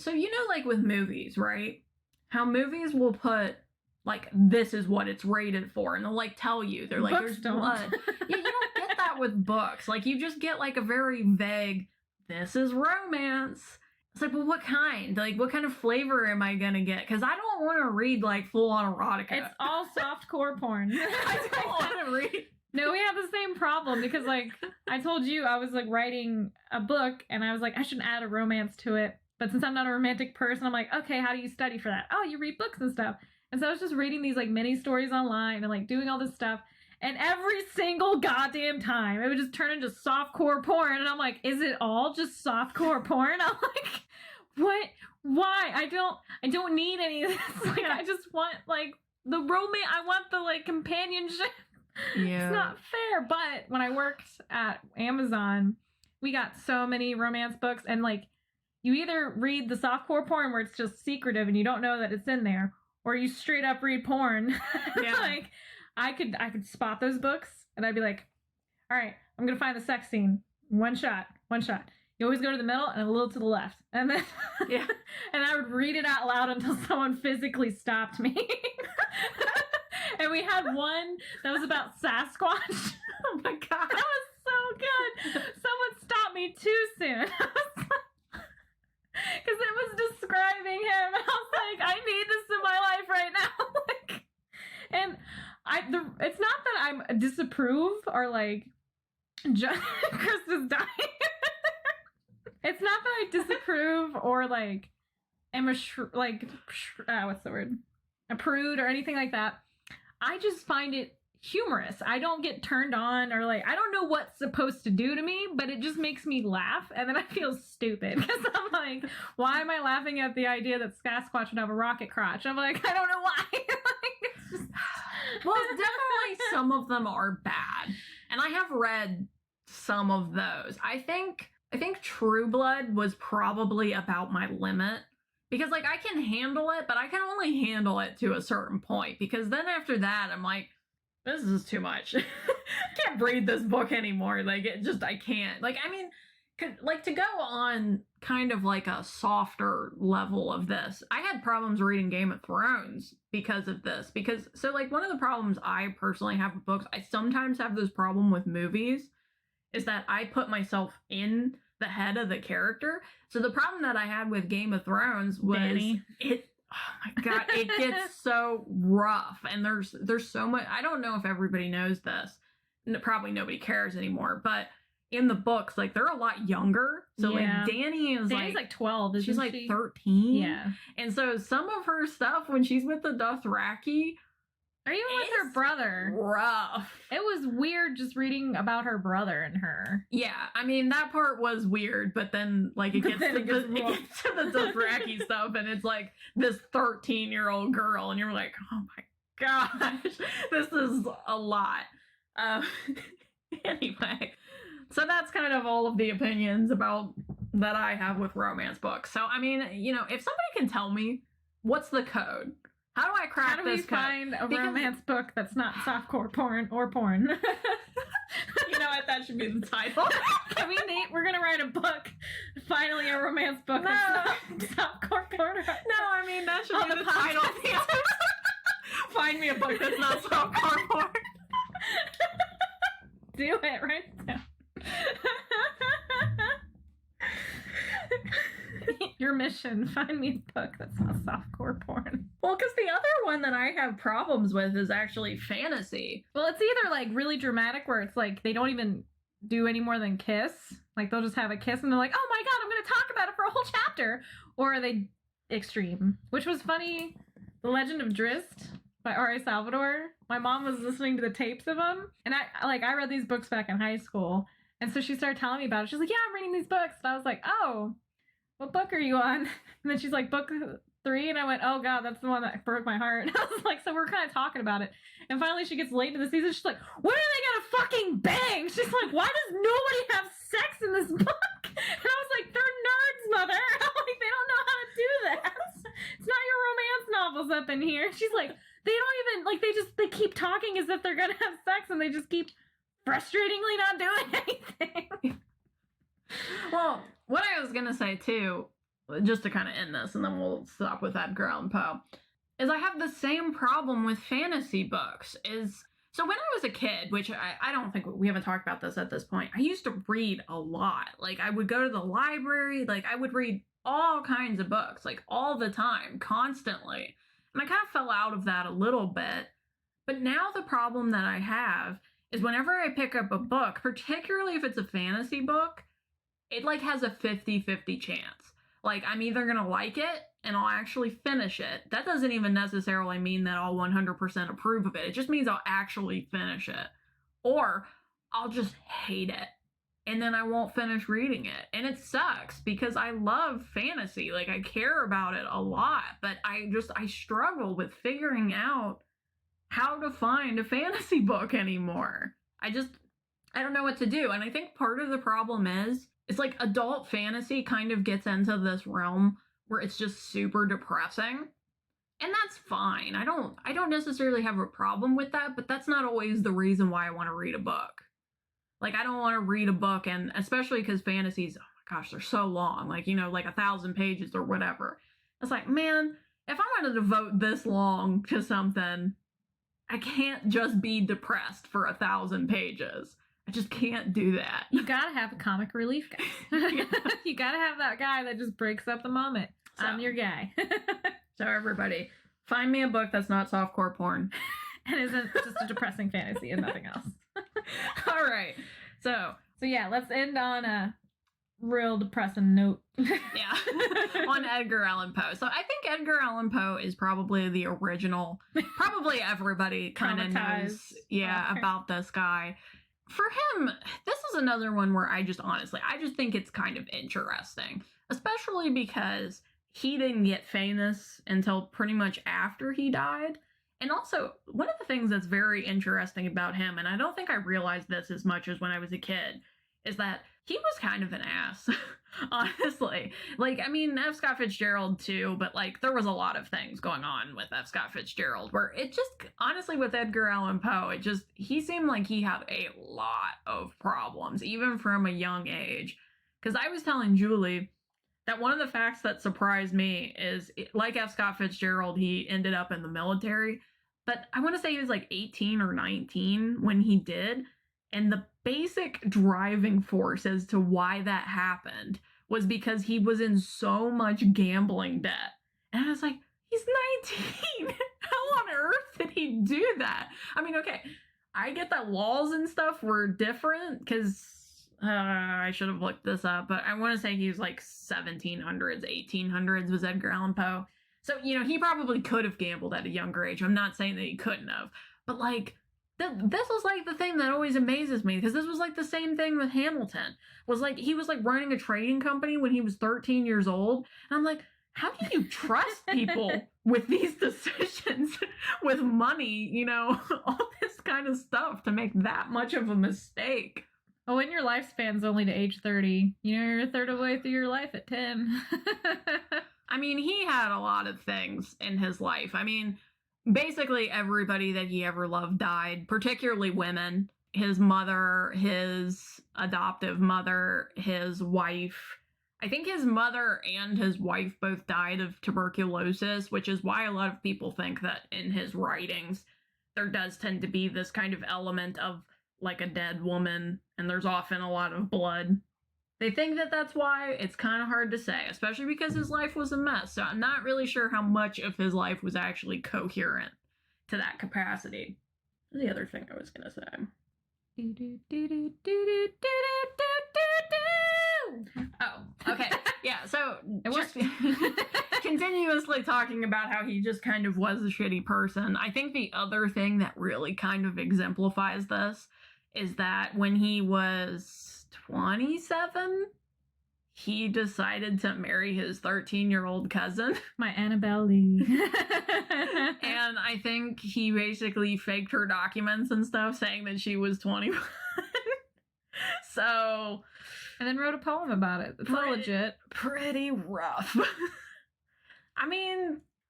So, you know, like with movies, right? How movies will put, like, this is what it's rated for, and they'll, like, tell you. They're like,
Books
there's
don't.
blood. Yeah, you don't get that with books. Like, you just get, like, a very vague, this is romance. It's like, well, what kind? Like, what kind of flavor am I gonna get? Because I don't want to read, like, full-on erotica.
It's all softcore porn.
I don't want to read.
No, we have the same problem because, like, I told you I was, like, writing a book, and I was like, I should add a romance to it. But since I'm not a romantic person, I'm like, okay, how do you study for that? Oh, you read books and stuff. And so I was just reading these, like, mini stories online and, like, doing all this stuff. And every single goddamn time, it would just turn into softcore porn. And I'm like, is it all just softcore porn? I'm like, what? Why? I don't need any of this. Like, I just want, like, the romance. I want the, like, companionship.
Yeah.
It's not fair. But when I worked at Amazon, we got so many romance books. And, like, you either read the softcore porn where it's just secretive and you don't know that it's in there, or you straight up read porn.
Yeah.
Like, I could spot those books, and I'd be like, all right, I'm going to find the sex scene. One shot. You always go to the middle and a little to the left. And then,
Yeah.
And I would read it out loud until someone physically stopped me. And we had one that was about Sasquatch.
Oh my god.
That was so good. Someone stopped me too soon. Because it was describing him. I was like, I need this in my life right now. Like, and it's not that I disapprove or, like, Krista's dying. It's not that I disapprove or, like, am what's the word? A prude or anything like that. I just find it humorous. I don't get turned on or, like, I don't know what's supposed to do to me, but it just makes me laugh, and then I feel stupid because I'm like, why am I laughing at the idea that Sasquatch would have a rocket crotch? I'm like, I don't know why. Like, it's just...
Well, definitely some of them are bad, and I have read some of those. I think True Blood was probably about my limit. Because, like, I can handle it, but I can only handle it to a certain point. Because then after that, I'm like, this is too much. I can't read this book anymore. Like, I can't. Like, I mean, to go on kind of like a softer level of this, I had problems reading Game of Thrones because of this. Because, so, like, one of the problems I personally have with books, I sometimes have this problem with movies, is that I put myself in the head of the character. So the problem that I had with Game of Thrones was oh my god, it gets so rough, and there's so much. I don't know if everybody knows this. Probably nobody cares anymore, but in the books, like, they're a lot younger. So
Yeah.
like Dany's
like 12, isn't
she's like
she?
13.
Yeah.
And so some of her stuff when she's with the Dothraki,
Or even with her
It's
brother.
rough.
It was weird just reading about her brother and her.
Yeah, I mean, that part was weird, but then, like, it
But
gets,
then
to,
it gets
the, it gets to the Dothraki stuff, and it's, like, this 13-year-old girl, and you're like, oh my gosh, this is a lot. Anyway, so that's kind of all of the opinions about that I have with romance books. So, I mean, you know, if somebody can tell me, what's the code? How do I crack
How do we
this code?
find a
Because-
romance book that's not softcore porn or porn?
You know what? That should be the title.
We're gonna write a book. Finally, a romance book that's not softcore porn.
No, I mean, that should
On
be
the
the title. Find me a book that's not softcore porn.
Do it right now. Your your mission. Find me a book that's not softcore porn.
Well, because the other one that I have problems with is actually fantasy.
Well, it's either like really dramatic where it's like they don't even do any more than kiss. Like they'll just have a kiss and they're like, oh my god, I'm going to talk about it for a whole chapter. Or are they extreme? Which was funny. The Legend of Dearest by R.A. Salvador. My mom was listening to the tapes of them. And I read these books back in high school. And so she started telling me about it. She's like, yeah, I'm reading these books. And I was like, oh, what book are you on? And then she's like, book 3. And I went, oh god, that's the one that broke my heart. And I was like, so we're kind of talking about it. And finally she gets late to the season. She's like, when are they gonna fucking bang? She's like, why does nobody have sex in this book? And I was like, they're nerds, mother. I'm like, they don't know how to do that. It's not your romance novels up in here. She's like, they don't even, like, they keep talking as if they're gonna have sex and they just keep frustratingly not doing anything.
Well, what I was gonna say too, just to kind of end this and then we'll stop with Edgar Allan Poe, is I have the same problem with fantasy books. So when I was a kid, which I don't think we haven't talked about this at this point, I used to read a lot. Like I would go to the library, like I would read all kinds of books, like all the time, constantly. And I kind of fell out of that a little bit. But now the problem that I have is whenever I pick up a book, particularly if it's a fantasy book, it like has a 50-50 chance. Like I'm either going to like it and I'll actually finish it. That doesn't even necessarily mean that I'll 100% approve of it. It just means I'll actually finish it. Or I'll just hate it. And then I won't finish reading it. And it sucks because I love fantasy. Like I care about it a lot. But I struggle with figuring out how to find a fantasy book anymore. I don't know what to do. And I think part of the problem is, it's like adult fantasy kind of gets into this realm where it's just super depressing. And that's fine. I don't necessarily have a problem with that, but that's not always the reason why I want to read a book. Like I don't want to read a book, and especially because fantasies, oh my gosh, they're so long. Like, you know, like 1,000 pages or whatever. It's like, man, if I want to devote this long to something, I can't just be depressed for 1,000 pages. I just can't do that.
You gotta have a comic relief guy. You gotta have that guy that just breaks up the moment. So, I'm your guy.
So everybody, find me a book that's not softcore porn.
And isn't just a depressing fantasy and nothing else.
All right. So
yeah, let's end on a real depressing note.
Yeah. On Edgar Allan Poe. So I think Edgar Allan Poe is probably the original. Probably everybody kind of knows about this guy. For him, this is another one where I just think it's kind of interesting, especially because he didn't get famous until pretty much after he died. And also, one of the things that's very interesting about him, and I don't think I realized this as much as when I was a kid, is that he was kind of an ass, honestly. Like, I mean, F. Scott Fitzgerald too, but like, there was a lot of things going on with F. Scott Fitzgerald where it just, honestly, with Edgar Allan Poe, he seemed like he had a lot of problems, even from a young age. Because I was telling Julie that one of the facts that surprised me is, like F. Scott Fitzgerald, he ended up in the military, but I want to say he was like 18 or 19 when he did. And the basic driving force as to why that happened was because he was in so much gambling debt. And I was like, he's 19. How on earth did he do that? I mean, okay, I get that laws and stuff were different because I should have looked this up, but I want to say he was like 1700s, 1800s was Edgar Allan Poe. So, you know, he probably could have gambled at a younger age. I'm not saying that he couldn't have, but like, this was like the thing that always amazes me, because this was like the same thing with Hamilton. Was like he was like running a trading company when he was 13 years old. And I'm like, how do you trust people with these decisions with money, you know, all this kind of stuff to make that much of a mistake?
Oh, when your lifespan's only to age 30, you know, you're a third of the way through your life at 10.
I mean, he had a lot of things in his life. I mean, basically everybody that he ever loved died, particularly women. His mother, his adoptive mother, his wife. I think his mother and his wife both died of tuberculosis, which is why a lot of people think that in his writings there does tend to be this kind of element of like a dead woman, and there's often a lot of blood. They think that that's why. It's kind of hard to say, especially because his life was a mess. So I'm not really sure how much of his life was actually coherent to that capacity. The other thing I was going to say. Oh, okay. Yeah, so
It
just
worked.
continuously talking about how he just kind of was a shitty person. I think the other thing that really kind of exemplifies this is that when he was 27, he decided to marry his 13-year-old cousin.
My Annabelle Lee.
And I think he basically faked her documents and stuff saying that she was 21. So...
And then wrote a poem about it. It's all legit.
Pretty rough. I mean,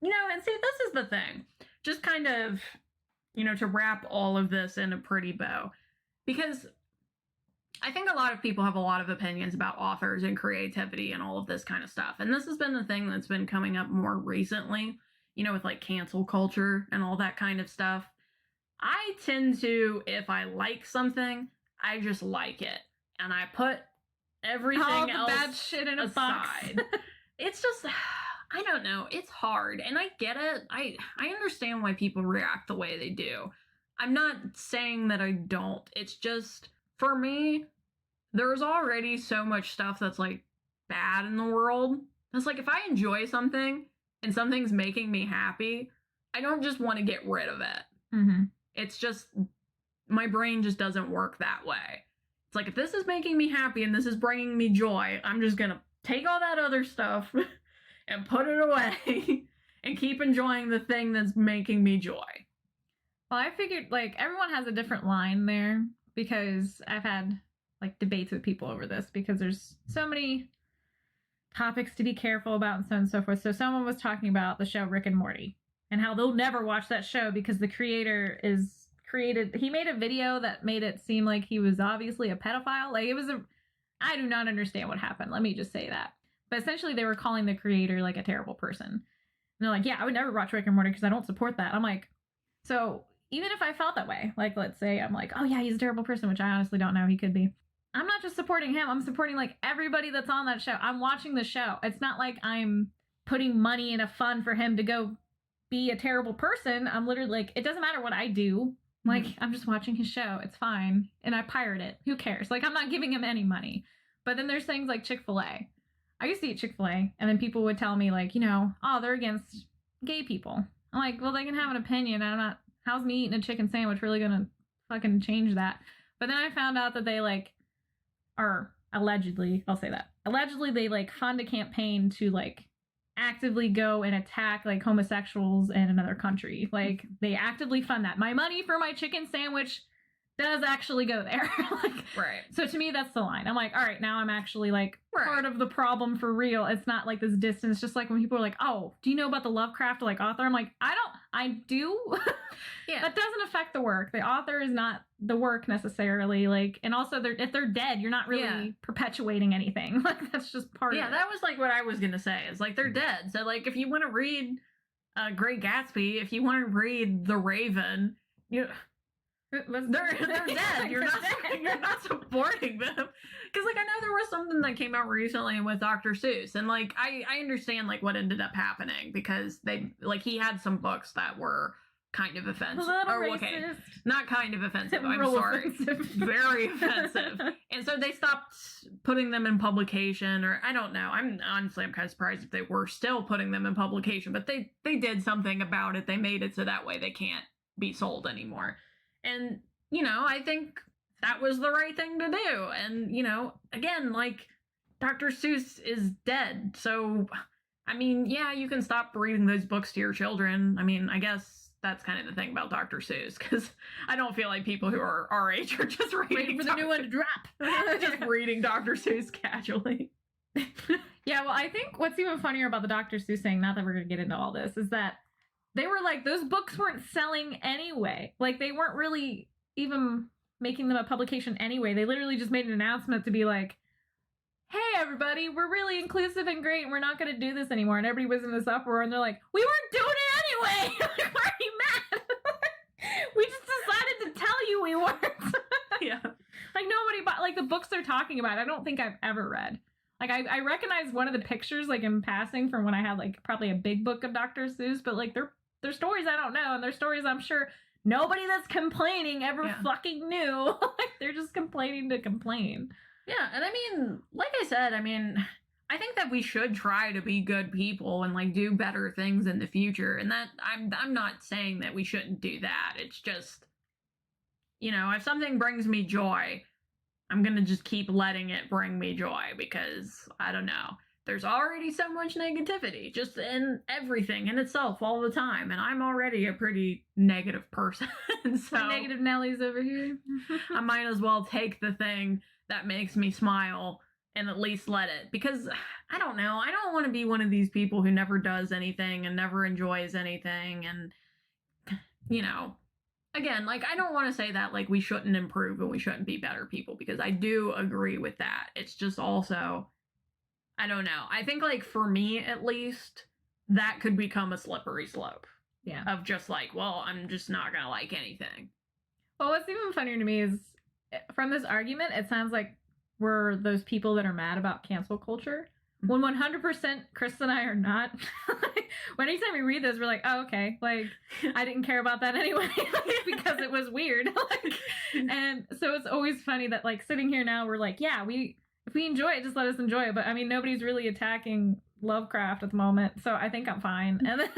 and see, this is the thing. Just kind of, to wrap all of this in a pretty bow. Because I think a lot of people have a lot of opinions about authors and creativity and all of this kind of stuff. And this has been the thing that's been coming up more recently, with like cancel culture and all that kind of stuff. I tend to, if I like something, I just like it. And I put everything
all the
else
bad shit in a
aside.
box.
It's just, I don't know. It's hard. And I get it. I understand why people react the way they do. I'm not saying that I don't. It's just, for me, there's already so much stuff that's like bad in the world. It's like if I enjoy something and something's making me happy, I don't just want to get rid of it.
Mm-hmm.
It's just, my brain just doesn't work that way. It's like, if this is making me happy and this is bringing me joy, I'm just gonna take all that other stuff and put it away and keep enjoying the thing that's making me joy.
Well, I figured, like, everyone has a different line there, because I've had, like, debates with people over this, because there's so many topics to be careful about and so on and so forth. So someone was talking about the show Rick and Morty, and how they'll never watch that show because the creator he made a video that made it seem like he was obviously a pedophile. Like, I do not understand what happened. Let me just say that. But essentially they were calling the creator like a terrible person. And they're like, yeah, I would never watch Rick and Morty because I don't support that. I'm like, so even if I felt that way, like, let's say I'm like, oh yeah, he's a terrible person, which I honestly don't know, he could be. I'm not just supporting him. I'm supporting like everybody that's on that show. I'm watching the show. It's not like I'm putting money in a fund for him to go be a terrible person. I'm literally like, it doesn't matter what I do. Like, I'm just watching his show. It's fine. And I pirate it. Who cares? Like, I'm not giving him any money. But then there's things like Chick-fil-A. I used to eat Chick-fil-A, and then people would tell me, like, oh, they're against gay people. I'm like, well, they can have an opinion. How's me eating a chicken sandwich really gonna fucking change that? But then I found out that they, like, are allegedly, I'll say that, allegedly they, like, fund a campaign to, like, actively go and attack like homosexuals in another country. Like, they actively fund that. My money for my chicken sandwich does actually go there. Like,
right.
So to me, that's the line. I'm like, all right, now I'm actually like
right.
part of the problem for real. It's not like this distance. Just like when people are like, oh, do you know about the Lovecraft like author? I'm like, I do. Yeah. That doesn't affect the work. The author is not the work necessarily. Like, and also if they're dead, you're not really perpetuating anything. Like, that's just part of it.
Yeah, that was like what I was gonna say. Is like, they're dead. So like, if you want to read Great Gatsby, if you want to read The Raven, they're dead. You're not supporting them. Because like, I know there was something that came out recently with Dr. Seuss, and like I understand like what ended up happening, because he had some books that were kind of offensive.
Okay,
not kind of offensive. I'm sorry.
Offensive.
Very offensive. And so they stopped putting them in publication, or I don't know. I'm kind of surprised if they were still putting them in publication, but they did something about it. They made it so that way they can't be sold anymore. And, I think that was the right thing to do. And, again, like, Dr. Seuss is dead. So, I mean, yeah, you can stop reading those books to your children. I mean, I guess that's kind of the thing about Dr. Seuss, because I don't feel like people who are our age are just waiting
for the new one to drop.
Just reading Dr. Seuss casually.
Yeah, well, I think what's even funnier about the Dr. Seuss thing, not that we're going to get into all this, is that they were like, those books weren't selling anyway. Like, they weren't really even making them a publication anyway. They literally just made an announcement to be like, hey, everybody, we're really inclusive and great, and we're not going to do this anymore. And everybody was in this uproar, and they're like, we weren't doing it anyway! Like, why are you mad? We just decided to tell you we weren't.
Yeah.
Like, Like nobody bought like the books they're talking about. I don't think I've ever read. Like I recognize one of the pictures like in passing from when I had like probably a big book of Dr. Seuss, but like they're stories I don't know, and they're stories I'm sure nobody that's complaining ever fucking knew. Like they're just complaining to complain.
Yeah, and I mean, like I said, I mean, I think that we should try to be good people and like do better things in the future. And that I'm not saying that we shouldn't do that. It's just, you know, if something brings me joy, I'm gonna just keep letting it bring me joy because I don't know. There's already so much negativity just in everything in itself all the time, and I'm already a pretty negative person. So
negative Nellies over here.
I might as well take the thing that makes me smile and at least let it, because I don't know, I don't want to be one of these people who never does anything and never enjoys anything. And you know, again, like I don't want to say that like we shouldn't improve and we shouldn't be better people, because I do agree with that. It's just also, I don't know, I think like for me at least, that could become a slippery slope.
Yeah,
of just like, well, I'm just not gonna like anything.
Well, what's even funnier to me is from this argument, it sounds like we're those people that are mad about cancel culture. When 100% Krista and I are not. When anytime we read this, we're like, oh, okay. Like, I didn't care about that anyway because it was weird. Like, and so it's always funny that, like, sitting here now, we're like, yeah, if we enjoy it, just let us enjoy it. But, I mean, nobody's really attacking Lovecraft at the moment, so I think I'm fine. And then,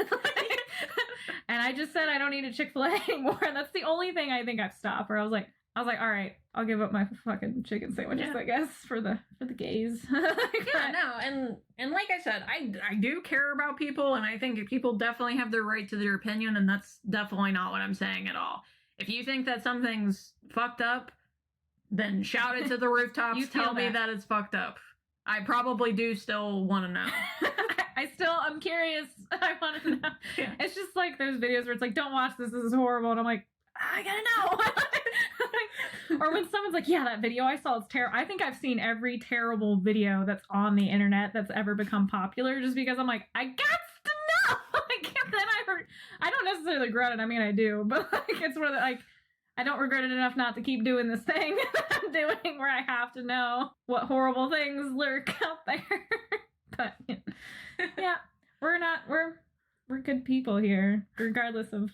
and I just said I don't eat a Chick-fil-A anymore. And that's the only thing I think I've stopped, where I was like, all right, I'll give up my fucking chicken sandwiches, I guess, for the gays.
Yeah, no, and like I said, I do care about people, and I think people definitely have their right to their opinion, and that's definitely not what I'm saying at all. If you think that something's fucked up, then shout it to the rooftops, tell me that it's fucked up. I probably do still want to know.
I'm curious. I want to know. Yeah. It's just like those videos where it's like, don't watch this is horrible, and I'm like, I gotta know. Or when someone's like, yeah, that video I saw, it's terrible. I think I've seen every terrible video that's on the internet that's ever become popular, just because I'm like, I got to know. Like, then I don't necessarily regret it. I mean, I do, but like, it's one of the, like, I don't regret it enough not to keep doing this thing that I'm doing, where I have to know what horrible things lurk out there. But yeah, we're good people here, regardless of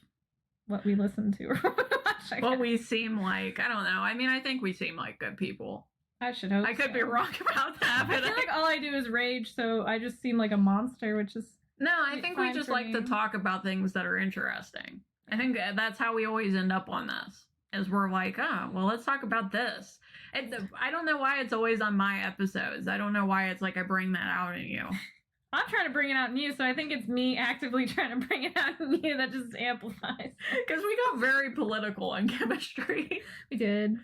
what we listen to or watch.
What we seem like. I don't know. I mean, I think we seem like good people.
I should hope
I could be wrong about that.
But I feel like all I do is rage, so I just seem like a monster, which is...
No, I think we just like to talk about things that are interesting. I think that's how we always end up on this, is we're like, oh, well, let's talk about this. I don't know why it's always on my episodes. I don't know why it's like I bring that out in you.
I'm trying to bring it out in you, so I think it's me actively trying to bring it out in you that just amplifies.
Because we got very political in chemistry.
We did.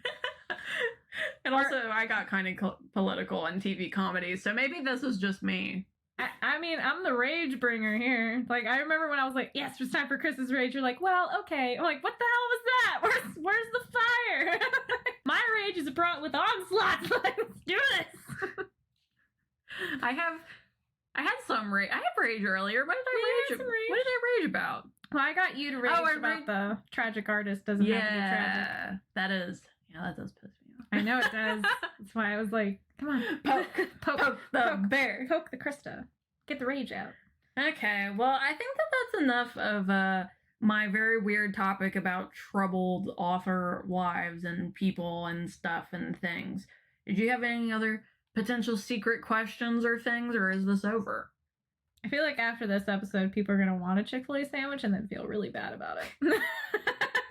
And also, I got kind of political in TV comedies, so maybe this is just me.
I mean, I'm the rage bringer here. Like, I remember when I was like, yes, it's time for Chris's rage. You're like, well, okay. I'm like, what the hell was that? Where's the fire? My rage is brought with onslaught. Let's do this.
I had some rage. I had rage earlier. What did I rage? What did I rage about?
Well, I got you to rage about the tragic artist doesn't have to be tragic.
That does piss me off.
I know it does. That's why I was like, come on, poke the bear. Poke the Krista. Get the rage out.
Okay, well, I think that's enough of my very weird topic about troubled author lives and people and stuff and things. Did you have any other potential secret questions or things, or is this over?
I feel like after this episode, people are going to want a Chick-fil-A sandwich and then feel really bad about it.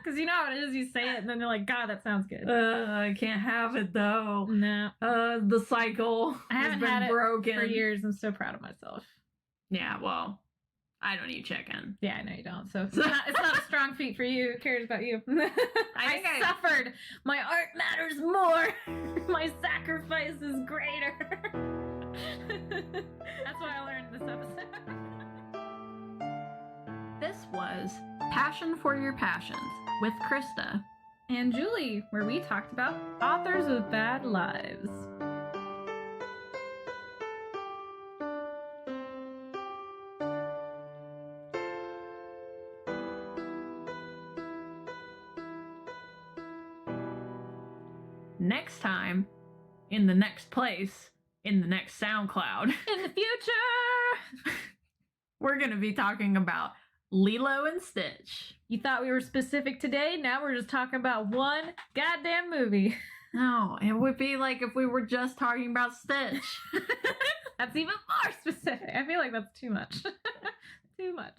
Because you know how it is, you say it and then they're like, God, that sounds good.
I can't have it though.
No.
The cycle has been broken.
For years. I'm so proud of myself.
Yeah, well, I don't eat chicken.
Yeah, I know you don't. So it's not a strong feat for you. Who cares about you? I suffered. My art matters more. My sacrifice is greater. That's what I learned this episode.
This was Passion for Your Passions with Krista
and Julie, where we talked about authors with bad lives.
next time, in the next place, in the next SoundCloud,
In the future!
we're going to be talking about Lilo and Stitch.
You thought we were specific today? Now we're just talking about one goddamn movie.
No, it would be like if we were just talking about Stitch.
That's even more specific. I feel like that's too much. Too much.